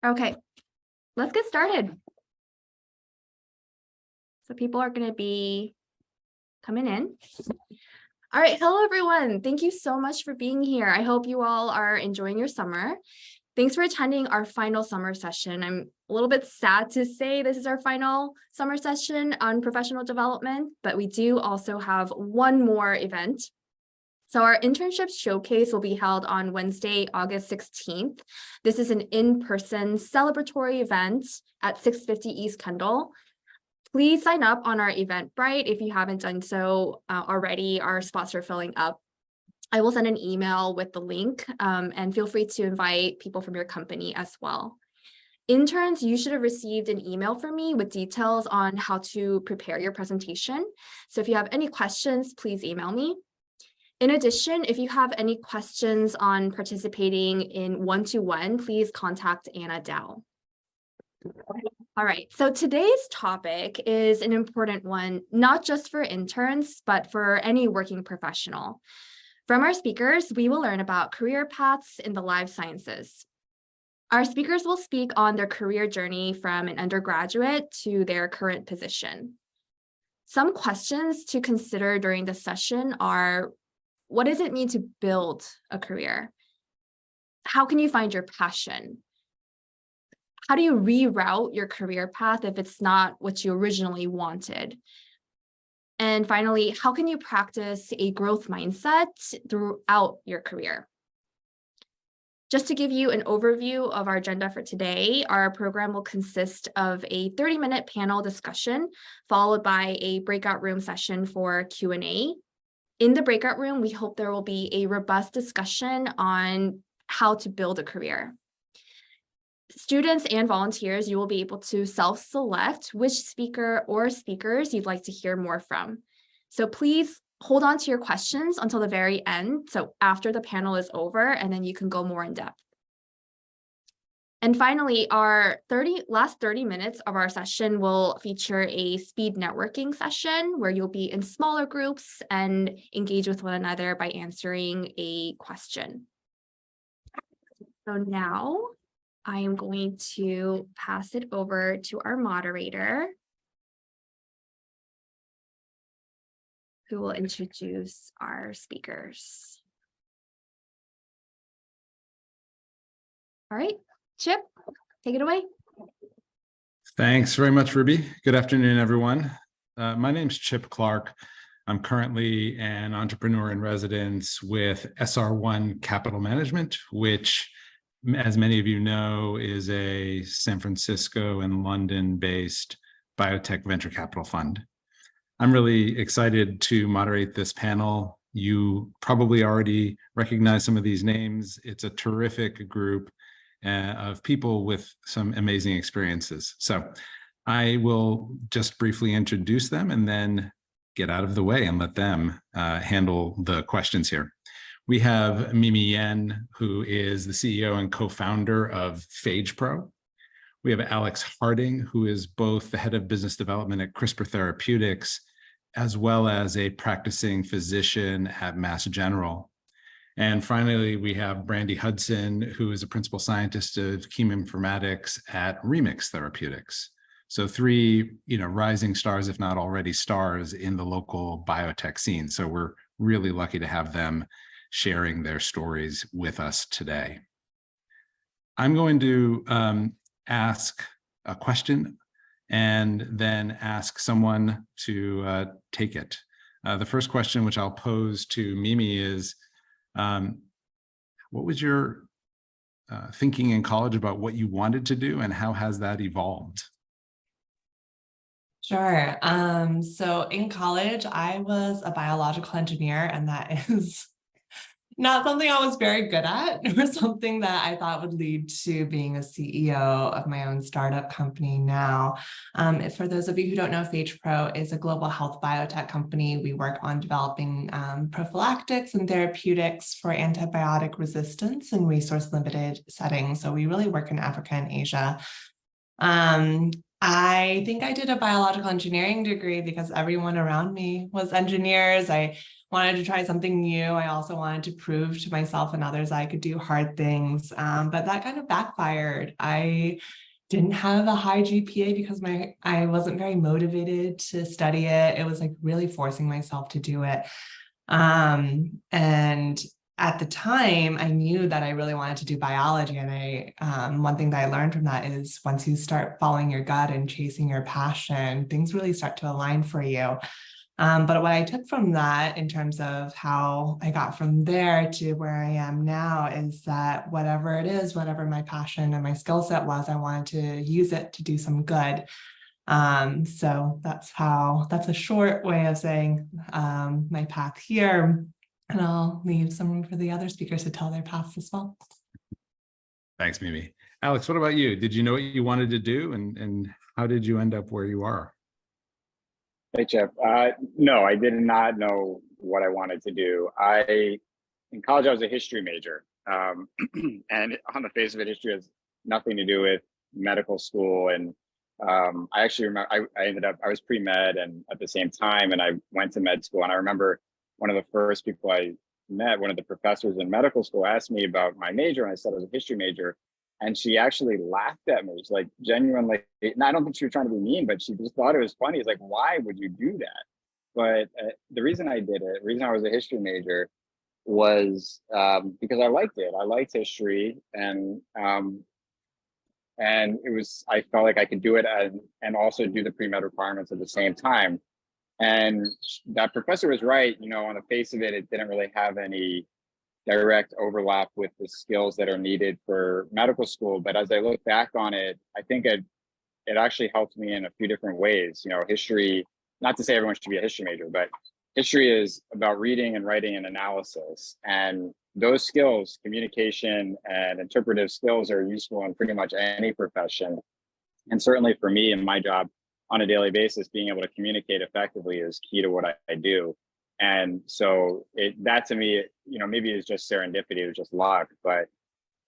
Okay, let's get started. So people are going to be coming in. All right, hello everyone. Thank you so much for being here. I hope you all are enjoying your summer. Thanks for attending our final summer session. I'm a little bit sad to say this is our final summer session on professional development, but we do also have one more event. So our internship showcase will be held on Wednesday, August 16th. This is an in-person celebratory event at 650 East Kendall. Please sign up on our Eventbrite if you haven't done so already. Our spots are filling up. I will send an email with the link and feel free to invite people from your company as well. Interns, you should have received an email from me with details on how to prepare your presentation. So if you have any questions, please email me. In addition, if you have any questions on participating in one-to-one, please contact Anna Dow. All right, so today's topic is an important one, not just for interns, but for any working professional. From our speakers, we will learn about career paths in the life sciences. Our speakers will speak on their career journey from an undergraduate to their current position. Some questions to consider during the session are, what does it mean to build a career? How can you find your passion? How do you reroute your career path if it's not what you originally wanted? And finally, how can you practice a growth mindset throughout your career? Just to give you an overview of our agenda for today, our program will consist of a 30-minute panel discussion, followed by a breakout room session for Q&A. In the breakout room, we hope there will be a robust discussion on how to build a career. Students and volunteers, you will be able to self-select which speaker or speakers you'd like to hear more from. So please hold on to your questions until the very end, so after the panel is over, and then you can go more in depth. And finally, our last 30 minutes of our session will feature a speed networking session where you'll be in smaller groups and engage with one another by answering a question. So now I am going to pass it over to our moderator, who will introduce our speakers. All right, Chip, take it away. Thanks very much, Ruby. Good afternoon, everyone. My name's Chip Clark. I'm currently an entrepreneur in residence with SR1 Capital Management, which, as many of you know, is a San Francisco and London-based biotech venture capital fund. I'm really excited to moderate this panel. You probably already recognize some of these names. It's a terrific group of people with some amazing experiences. So I will just briefly introduce them and then get out of the way and let them handle the questions here. We have Mimi Yen, who is the CEO and co-founder of Phage Pro. We have Alex Harding, who is both the head of business development at CRISPR Therapeutics, as well as a practicing physician at Mass General. And finally, we have Brandy Hudson, who is a principal scientist of chemoinformatics at Remix Therapeutics. So three, rising stars, if not already stars, in the local biotech scene. So we're really lucky to have them sharing their stories with us today. I'm going to ask a question and then ask someone to take it. The first question, which I'll pose to Mimi, is what was your thinking in college about what you wanted to do, and how has that evolved? Sure. So in college, I was a biological engineer, and that is not something I was very good at, or something that I thought would lead to being a CEO of my own startup company now. For those of you who don't know, Phage Pro is a global health biotech company. We work on developing prophylactics and therapeutics for antibiotic resistance in resource-limited settings. So we really work in Africa and Asia. I think I did a biological engineering degree because everyone around me was engineers. I wanted to try something new. I also wanted to prove to myself and others I could do hard things, but that kind of backfired. I didn't have a high GPA because I wasn't very motivated to study it. It was like really forcing myself to do it. And at the time, I knew that I really wanted to do biology. And one thing that I learned from that is once you start following your gut and chasing your passion, things really start to align for you. But what I took from that in terms of how I got from there to where I am now is that whatever it is, whatever my passion and my skill set was, I wanted to use it to do some good. So that's a short way of saying my path here. And I'll leave some room for the other speakers to tell their paths as well. Thanks, Mimi. Alex, what about you? Did you know what you wanted to do, and how did you end up where you are? Hey, Chip. No, I did not know what I wanted to do. In college, I was a history major. And on the face of it, history has nothing to do with medical school. And I actually remember I was pre-med and at the same time, and I went to med school. And I remember one of the first people I met, one of the professors in medical school, asked me about my major, and I said I was a history major. And she actually laughed at me. She's like, genuinely, and I don't think she was trying to be mean, but she just thought it was funny. It's like, why would you do that? But the reason I did it, the reason I was a history major was because I liked it. I liked history, and it was, I felt like I could do it and also do the pre-med requirements at the same time. And that professor was right. You know, on the face of it, it didn't really have any direct overlap with the skills that are needed for medical school. But as I look back on it, I think it actually helped me in a few different ways. You know, history, not to say everyone should be a history major, but history is about reading and writing and analysis. And those skills, communication and interpretive skills, are useful in pretty much any profession. And certainly for me in my job on a daily basis, being able to communicate effectively is key to what I do. And so that to me, you know, maybe it's just serendipity, it was just luck, but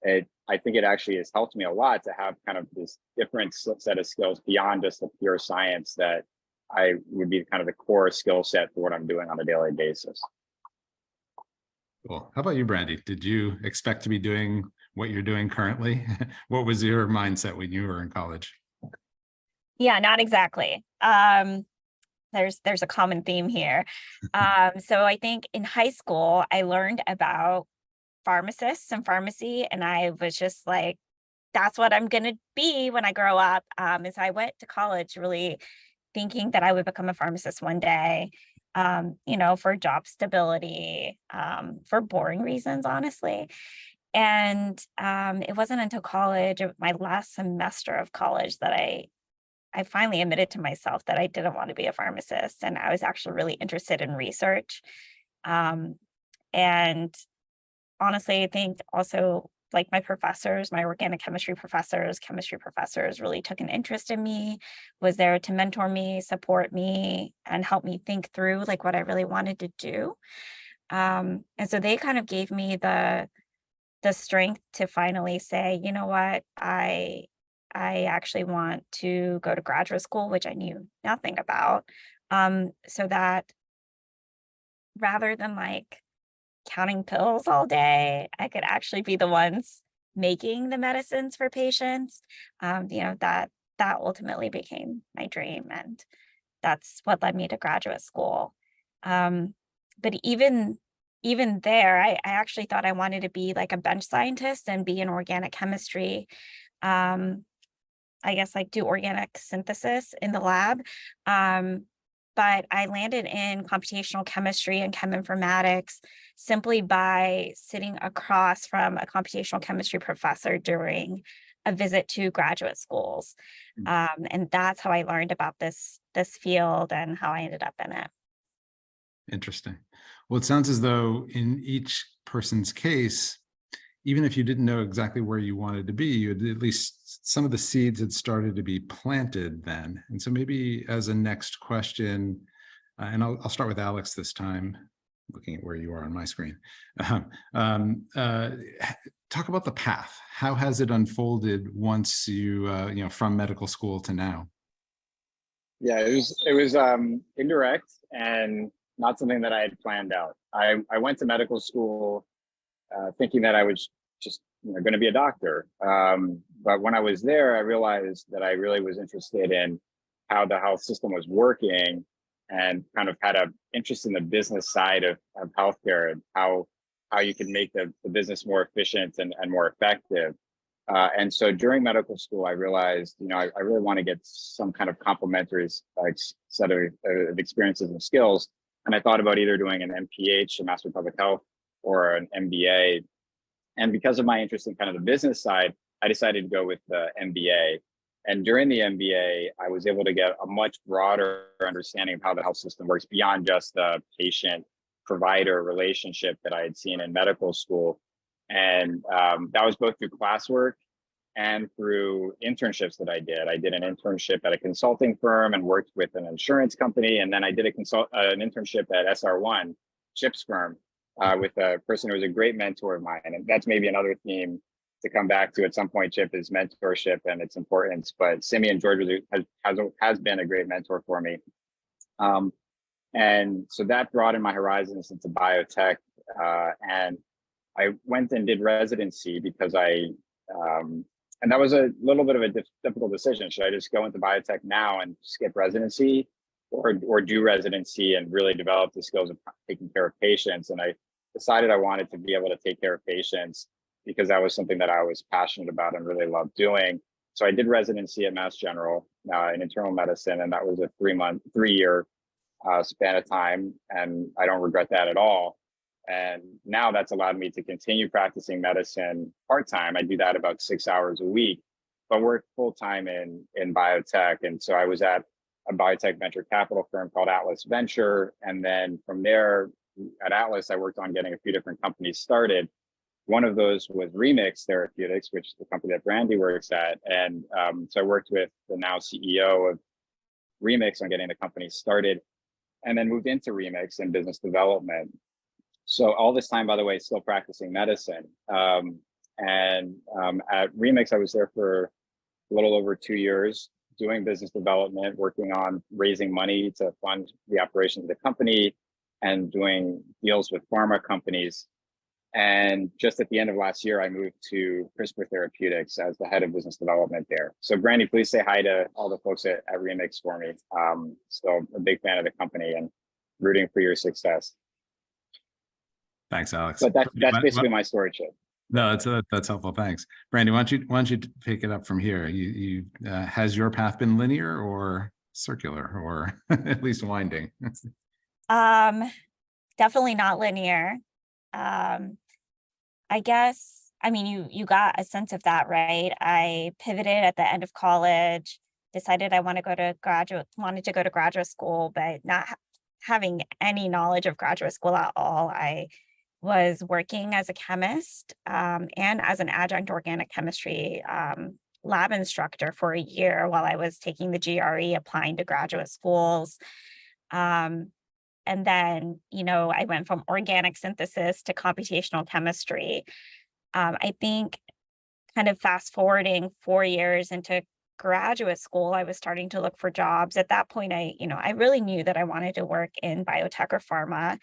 I think it actually has helped me a lot to have kind of this different set of skills beyond just the pure science that I would be kind of the core skill set for what I'm doing on a daily basis. Cool. How about you, Brandy? Did you expect to be doing what you're doing currently? What was your mindset when you were in college? Yeah, not exactly. There's a common theme here. So I think in high school, I learned about pharmacists and pharmacy, and I was just like, that's what I'm going to be when I grow up. And so I went to college really thinking that I would become a pharmacist one day, you know, for job stability, for boring reasons, honestly. And it wasn't until college, my last semester of college, that I finally admitted to myself that I didn't want to be a pharmacist, and I was actually really interested in research. And honestly, I think also like my professors, my organic chemistry professors really took an interest in me, was there to mentor me, support me, and help me think through like what I really wanted to do. And so they kind of gave me the strength to finally say, you know what, I actually want to go to graduate school, which I knew nothing about. So that rather than like counting pills all day, I could actually be the ones making the medicines for patients. You know, that ultimately became my dream. And that's what led me to graduate school. But even there, I actually thought I wanted to be like a bench scientist and be in organic chemistry. I guess like do organic synthesis in the lab. But I landed in computational chemistry and cheminformatics simply by sitting across from a computational chemistry professor during a visit to graduate schools. And that's how I learned about this field and how I ended up in it. Interesting. Well, it sounds as though in each person's case, even if you didn't know exactly where you wanted to be, you had at least some of the seeds had started to be planted then. And so maybe as a next question, and I'll start with Alex this time, looking at where you are on my screen. Talk about the path. How has it unfolded once you, you know, from medical school to now? Yeah, it was indirect, and not something that I had planned out. I went to medical school thinking that I was just going to be a doctor. But when I was there, I realized that I really was interested in how the health system was working, and kind of had an interest in the business side of healthcare, and how you could make the business more efficient and more effective. And so during medical school, I realized, I really want to get some kind of complementary set of experiences and skills. And I thought about either doing an MPH, a Master of Public Health, or an MBA. And because of my interest in kind of the business side, I decided to go with the MBA. And during the MBA, I was able to get a much broader understanding of how the health system works beyond just the patient-provider relationship that I had seen in medical school. And that was both through classwork and through internships that I did. I did an internship at a consulting firm and worked with an insurance company. And then I did an internship at SR1, Chip's firm, with a person who was a great mentor of mine. And that's maybe another theme to come back to at some point, Chip, is mentorship and its importance. But Simeon George has been a great mentor for me. And so that broadened my horizons into biotech. And I went and did residency because and that was a little bit of a difficult decision. Should I just go into biotech now and skip residency, or do residency and really develop the skills of taking care of patients? And I decided I wanted to be able to take care of patients because that was something that I was passionate about and really loved doing. So I did residency at Mass General in internal medicine, and that was a 3-year span of time. And I don't regret that at all. And now that's allowed me to continue practicing medicine part-time. I do that about 6 hours a week, but work full-time in biotech. And so I was at a biotech venture capital firm called Atlas Venture. And then from there at Atlas, I worked on getting a few different companies started. One of those was Remix Therapeutics, which is the company that Brandy works at. And so I worked with the now CEO of Remix on getting the company started, and then moved into Remix and business development. So all this time, by the way, still practicing medicine. And at Remix, I was there for a little over 2 years, doing business development, working on raising money to fund the operations of the company and doing deals with pharma companies. And just at the end of last year, I moved to CRISPR Therapeutics as the head of business development there. So Brandy, please say hi to all the folks at Remix for me. Still a big fan of the company and rooting for your success. Thanks, Alex. But that's basically my story, Chip. No, that's helpful. Thanks, Brandy. Why don't you pick it up from here? Has your path been linear or circular, or at least winding? Definitely not linear. I guess, I mean, you got a sense of that, right? I pivoted at the end of college, decided I wanted to go to graduate school, but not having any knowledge of graduate school at all. I was working as a chemist and as an adjunct organic chemistry lab instructor for a year while I was taking the GRE, applying to graduate schools. And then, I went from organic synthesis to computational chemistry. I think kind of fast forwarding 4 years into graduate school, I was starting to look for jobs. At that point, I really knew that I wanted to work in biotech or pharma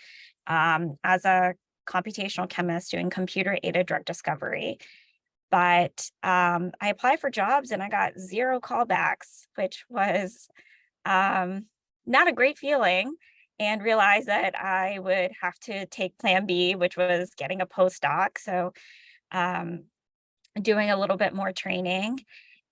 as a computational chemist doing computer-aided drug discovery. But I applied for jobs and I got 0 callbacks, which was not a great feeling, and realized that I would have to take plan B, which was getting a postdoc. So doing a little bit more training.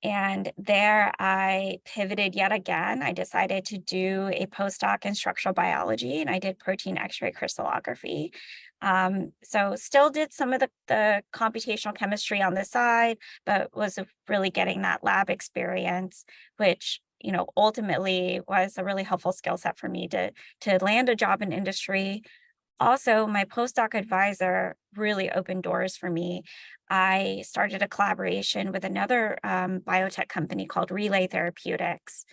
And there I pivoted yet again. I decided to do a postdoc in structural biology, and I did protein X-ray crystallography. So still did some of the computational chemistry on the side, but was really getting that lab experience, which ultimately was a really helpful skill set for me to land a job in industry. Also, my postdoc advisor really opened doors for me. I started a collaboration with another biotech company called Relay Therapeutics.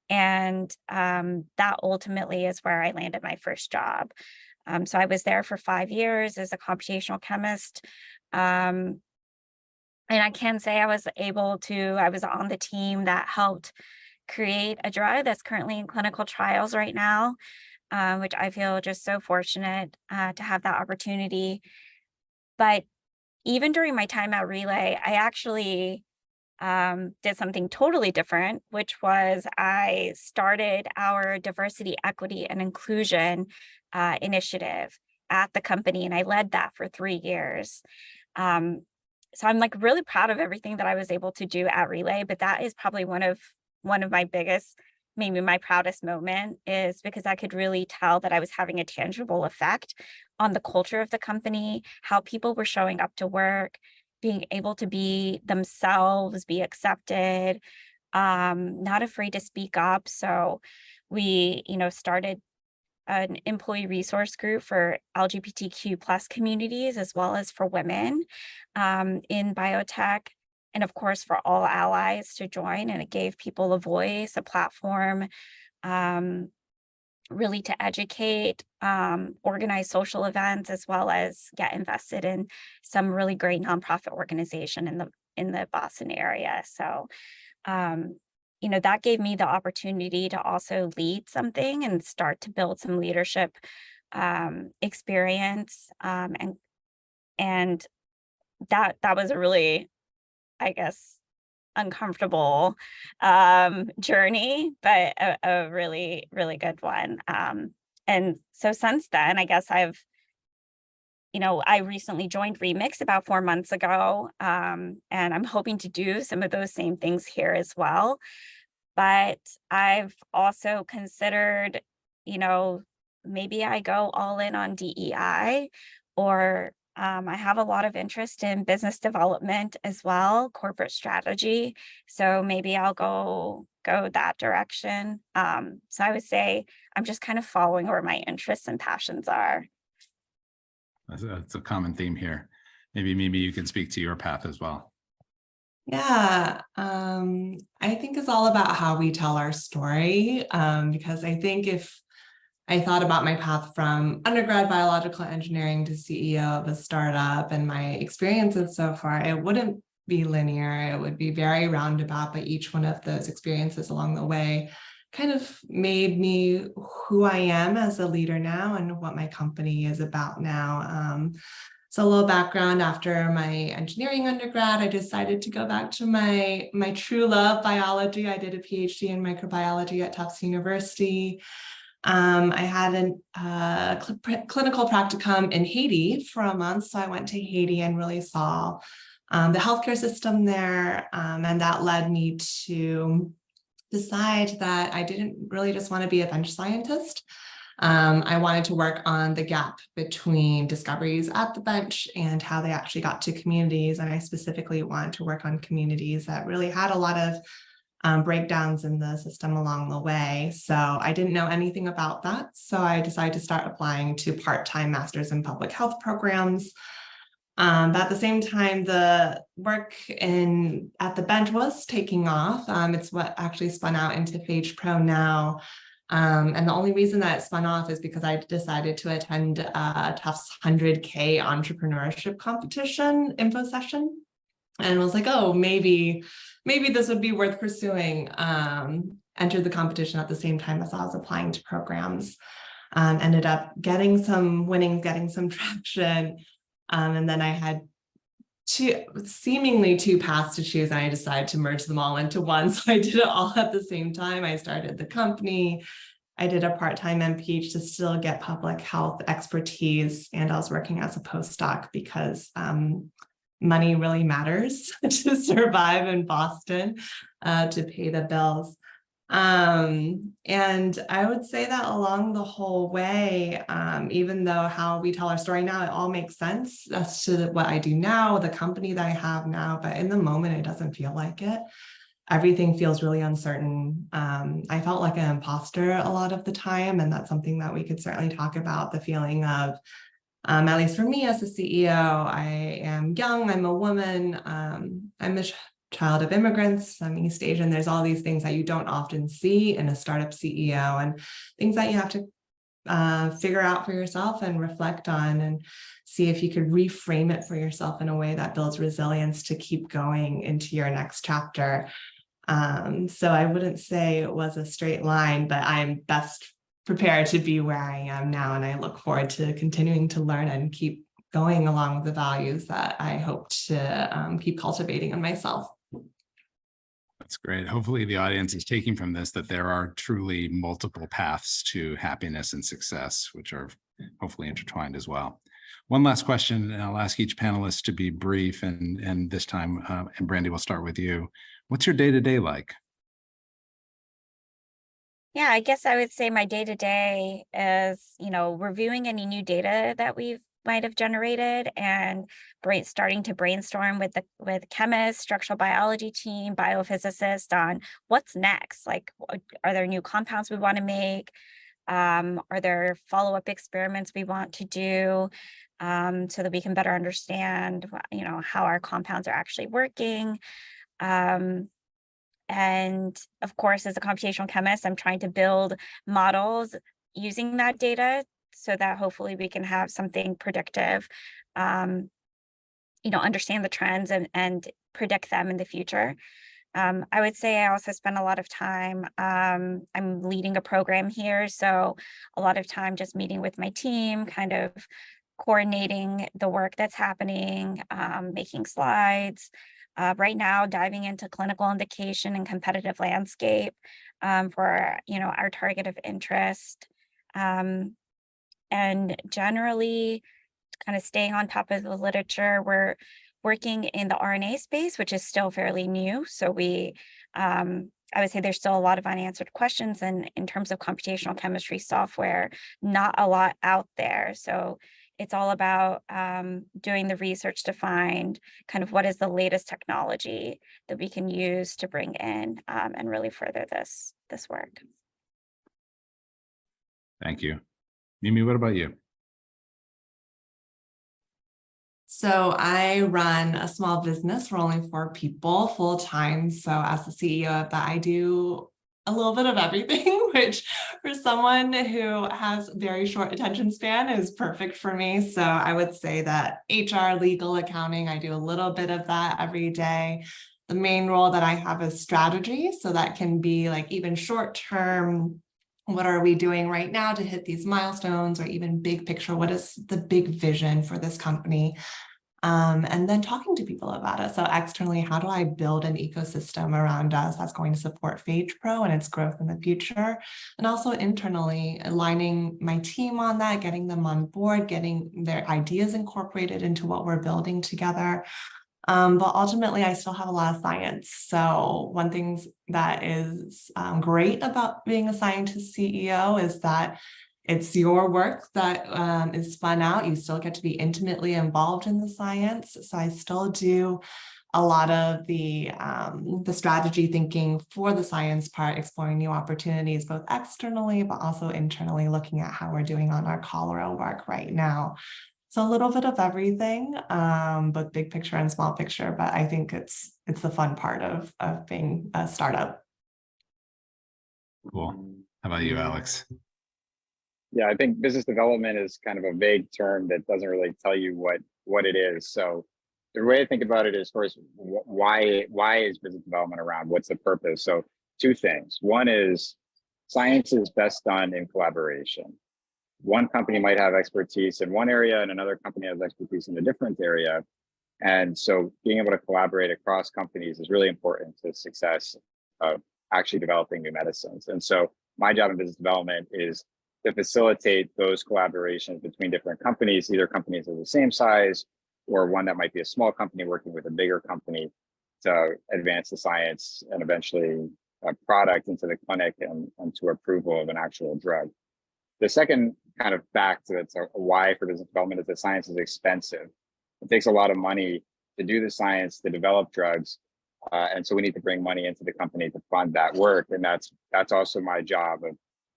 And that ultimately is where I landed my first job. So I was there for 5 years as a computational chemist. And I can say I was on the team that helped create a drug that's currently in clinical trials right now. which I feel just so fortunate to have that opportunity. But even during my time at Relay, I actually did something totally different, which was I started our diversity, equity, and inclusion initiative at the company, and I led that for 3 years. So I'm like really proud of everything that I was able to do at Relay, but that is probably one of my biggest, maybe my proudest moment, is because I could really tell that I was having a tangible effect on the culture of the company, how people were showing up to work, being able to be themselves, be accepted, not afraid to speak up. So we, started an employee resource group for LGBTQ plus communities, as well as for women in biotech. And of course, for all allies to join. And it gave people a voice, a platform, really to educate, organize social events, as well as get invested in some really great nonprofit organization in the Boston area. So that gave me the opportunity to also lead something and start to build some leadership experience. And that was a really, I guess, uncomfortable journey, but a really, really good one. And so since then, I guess I recently joined Remix about 4 months ago, and I'm hoping to do some of those same things here as well. But I've also considered, maybe I go all in on DEI, or I have a lot of interest in business development as well, corporate strategy. So maybe I'll go that direction. So I would say I'm just kind of following where my interests and passions are. That's a common theme here. Maybe you can speak to your path as well. Yeah, I think it's all about how we tell our story, because I think if I thought about my path from undergrad biological engineering to CEO of a startup and my experiences so far, it wouldn't be linear. It would be very roundabout, but each one of those experiences along the way kind of made me who I am as a leader now and what my company is about now. So a little background: after my engineering undergrad, I decided to go back to my true love, biology. I did a PhD in microbiology at Tufts University. I had a clinical practicum in Haiti for a month. So I went to Haiti and really saw the healthcare system there. And that led me to decide that I didn't really just want to be a bench scientist. I wanted to work on the gap between discoveries at the bench and how they actually got to communities. And I specifically wanted to work on communities that really had a lot of breakdowns in the system along the way. So I didn't know anything about that. So I decided to start applying to part-time masters in public health programs. But at the same time, the work at the bench was taking off. It's what actually spun out into Phage Pro now. And the only reason that it spun off is because I decided to attend Tufts 100K entrepreneurship competition info session, and was like, oh, maybe this would be worth pursuing. Entered the competition at the same time as I was applying to programs. Ended up getting some winnings, getting some traction. And then I had seemingly two paths to choose, and I decided to merge them all into one. So I did it all at the same time. I started the company. I did a part-time MPH to still get public health expertise, and I was working as a postdoc because money really matters to survive in Boston, to pay the bills. And I would say that along the whole way, even though how we tell our story now, it all makes sense as to what I do now, the company that I have now, but in the moment, it doesn't feel like it. Everything feels really uncertain. I felt like an imposter a lot of the time, and that's something that we could certainly talk about, the feeling of, at least for me as a CEO, I am young, I'm a woman, I'm a child of immigrants, I'm East Asian. There's all these things that you don't often see in a startup CEO, and things that you have to figure out for yourself and reflect on and see if you could reframe it for yourself in a way that builds resilience to keep going into your next chapter. So I wouldn't say it was a straight line, but I'm best prepared to be where I am now. And I look forward to continuing to learn and keep going along with the values that I hope to keep cultivating in myself. That's great. Hopefully the audience is taking from this that there are truly multiple paths to happiness and success, which are hopefully intertwined as well. One last question, and I'll ask each panelist to be brief, and this time, and Brandy, we'll start with you. What's your day-to-day like? Yeah, I guess I would say my day-to-day is, reviewing any new data that we might have generated and starting to brainstorm with chemists, structural biology team, biophysicists on what's next. Like, are there new compounds we want to make? Are there follow-up experiments we want to do so that we can better understand, how our compounds are actually working? And of course, as a computational chemist, I'm trying to build models using that data so that hopefully we can have something predictive, understand the trends and predict them in the future. I would say I also spend a lot of time, I'm leading a program here, so a lot of time just meeting with my team, kind of coordinating the work that's happening, making slides. Right now, diving into clinical indication and competitive landscape for our target of interest, and generally kind of staying on top of the literature. We're working in the RNA space, which is still fairly new. So I would say there's still a lot of unanswered questions, and in terms of computational chemistry software, not a lot out there. So it's all about doing the research to find kind of what is the latest technology that we can use to bring in and really further this work. Thank you. Mimi, what about you? So I run a small business. We're only 4 people full time. So as the CEO of that, I do a little bit of everything, which for someone who has very short attention span is perfect for me. So I would say that HR, legal, accounting, I do a little bit of that every day. The main role that I have is strategy. So that can be like even short term, what are we doing right now to hit these milestones, or even big picture, what is the big vision for this company? And then talking to people about it. So externally, how do I build an ecosystem around us that's going to support Phage Pro and its growth in the future? And also internally, aligning my team on that, getting them on board, getting their ideas incorporated into what we're building together. But ultimately, I still have a lot of science. So one thing that is great about being a scientist CEO is that it's your work that is spun out. You still get to be intimately involved in the science. So I still do a lot of the strategy thinking for the science part, exploring new opportunities, both externally, but also internally, looking at how we're doing on our cholera work right now. So a little bit of everything, both big picture and small picture, but I think it's the fun part of being a startup. Cool. How about you, Alex? Yeah, I think business development is kind of a vague term that doesn't really tell you what it is. So the way I think about it is, first, why is business development around? What's the purpose? So 2 things. One is science is best done in collaboration. One company might have expertise in one area and another company has expertise in a different area. And so being able to collaborate across companies is really important to the success of actually developing new medicines. And so my job in business development is to facilitate those collaborations between different companies, either companies of the same size or one that might be a small company working with a bigger company to advance the science and eventually a product into the clinic and to approval of an actual drug. The second kind of fact that's a why for business development is that science is expensive. It takes a lot of money to do the science, to develop drugs. And so we need to bring money into the company to fund that work. And that's also my job of,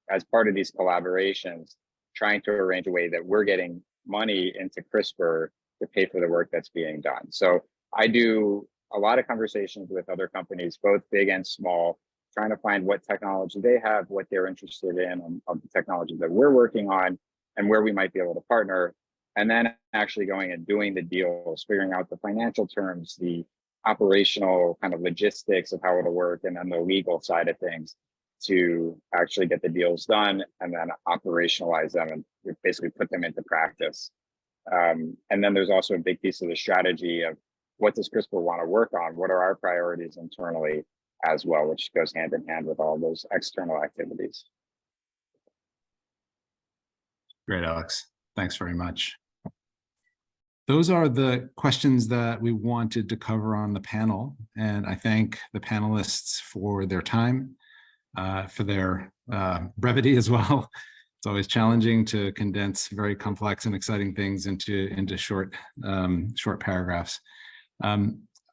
as part of these collaborations, trying to arrange a way that we're getting money into CRISPR to pay for the work that's being done. So I do a lot of conversations with other companies, both big and small, trying to find what technology they have, what they're interested in, of the technology that we're working on, and where we might be able to partner. And then actually going and doing the deals, figuring out the financial terms, the operational kind of logistics of how it'll work, and then the legal side of things to actually get the deals done and then operationalize them and basically put them into practice. And then there's also a big piece of the strategy of what does CRISPR want to work on? What are our priorities internally as well, which goes hand in hand with all those external activities. Great, Alex. Thanks very much. Those are the questions that we wanted to cover on the panel, and I thank the panelists for their time, for their brevity as well. It's always challenging to condense very complex and exciting things into short paragraphs.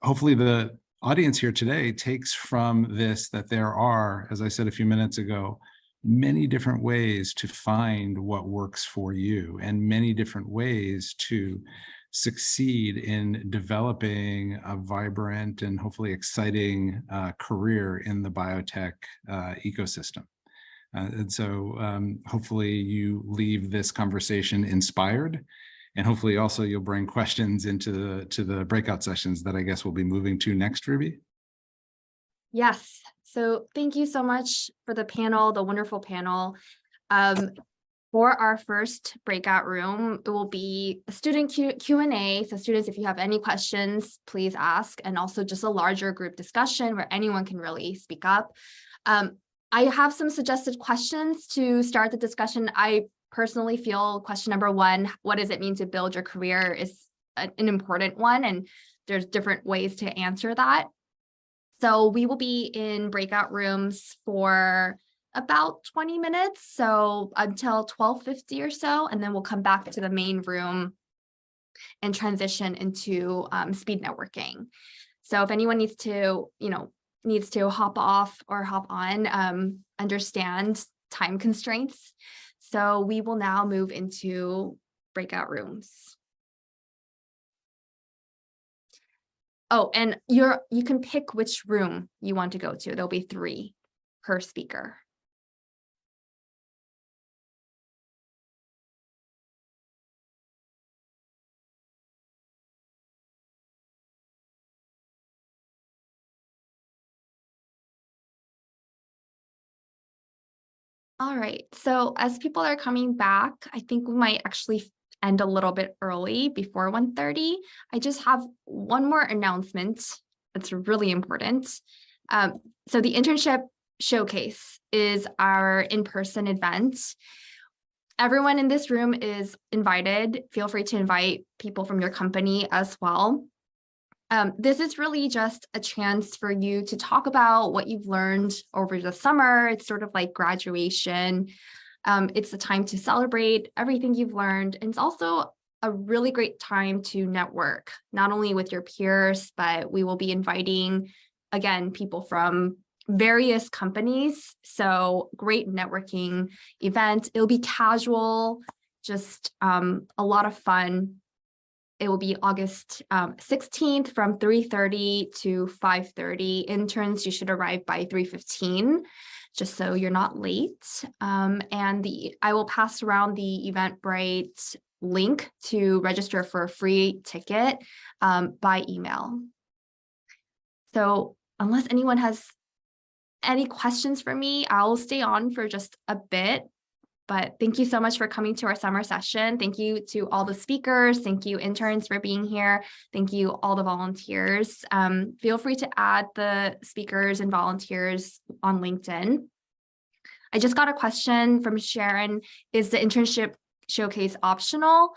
Hopefully the audience here today takes from this that there are, as I said a few minutes ago, many different ways to find what works for you and many different ways to succeed in developing a vibrant and hopefully exciting career in the biotech ecosystem. And so hopefully you leave this conversation inspired, and hopefully also you'll bring questions into the breakout sessions that I guess we'll be moving to next, Ruby. Yes. So thank you so much for the panel, the wonderful panel. For our first breakout room, it will be a student Q&A. So students, if you have any questions, please ask, and also just a larger group discussion where anyone can really speak up. I have some suggested questions to start the discussion. I personally feel question number one, what does it mean to build your career, is an important one, and there's different ways to answer that. So we will be in breakout rooms for about 20 minutes, so until 12:50 or so, and then we'll come back to the main room and transition into speed networking. So if anyone needs to hop off or hop on, understand time constraints. So we will now move into breakout rooms. Oh, and you can pick which room you want to go to. There'll be 3 per speaker. All right, so as people are coming back, I think we might actually end a little bit early, before 1:30. I just have one more announcement that's really important. So the internship showcase is our in-person event. Everyone in this room is invited. Feel free to invite people from your company as well. This is really just a chance for you to talk about what you've learned over the summer. It's sort of like graduation. It's a time to celebrate everything you've learned. And it's also a really great time to network, not only with your peers, but we will be inviting, again, people from various companies. So great networking event. It'll be casual, just a lot of fun. It will be August 16th from 3:30 to 5:30. Interns, you should arrive by 3:15, just so you're not late. And I will pass around the Eventbrite link to register for a free ticket by email. So unless anyone has any questions for me, I'll stay on for just a bit. But thank you so much for coming to our summer session. Thank you to all the speakers. Thank you, interns, for being here. Thank you, all the volunteers. Feel free to add the speakers and volunteers on LinkedIn. I just got a question from Sharon. Is the internship showcase optional?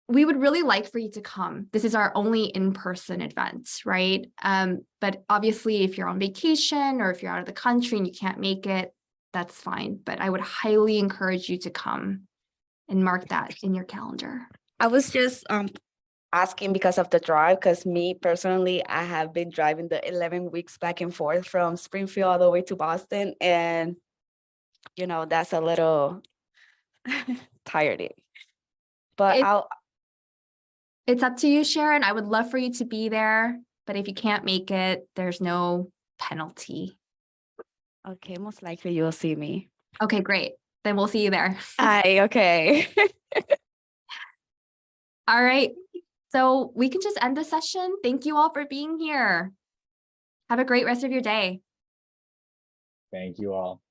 We would really like for you to come. This is our only in-person event, right? But obviously, if you're on vacation or if you're out of the country and you can't make it, that's fine. But I would highly encourage you to come and mark that in your calendar. I was just asking because of the drive, because me personally, I have been driving the 11 weeks back and forth from Springfield all the way to Boston. And, that's a little tiring. But it's up to you, Sharon. I would love for you to be there. But if you can't make it, there's no penalty. Okay, most likely you'll see me. Okay, great. Then we'll see you there. Okay. All right. So we can just end the session. Thank you all for being here. Have a great rest of your day. Thank you all.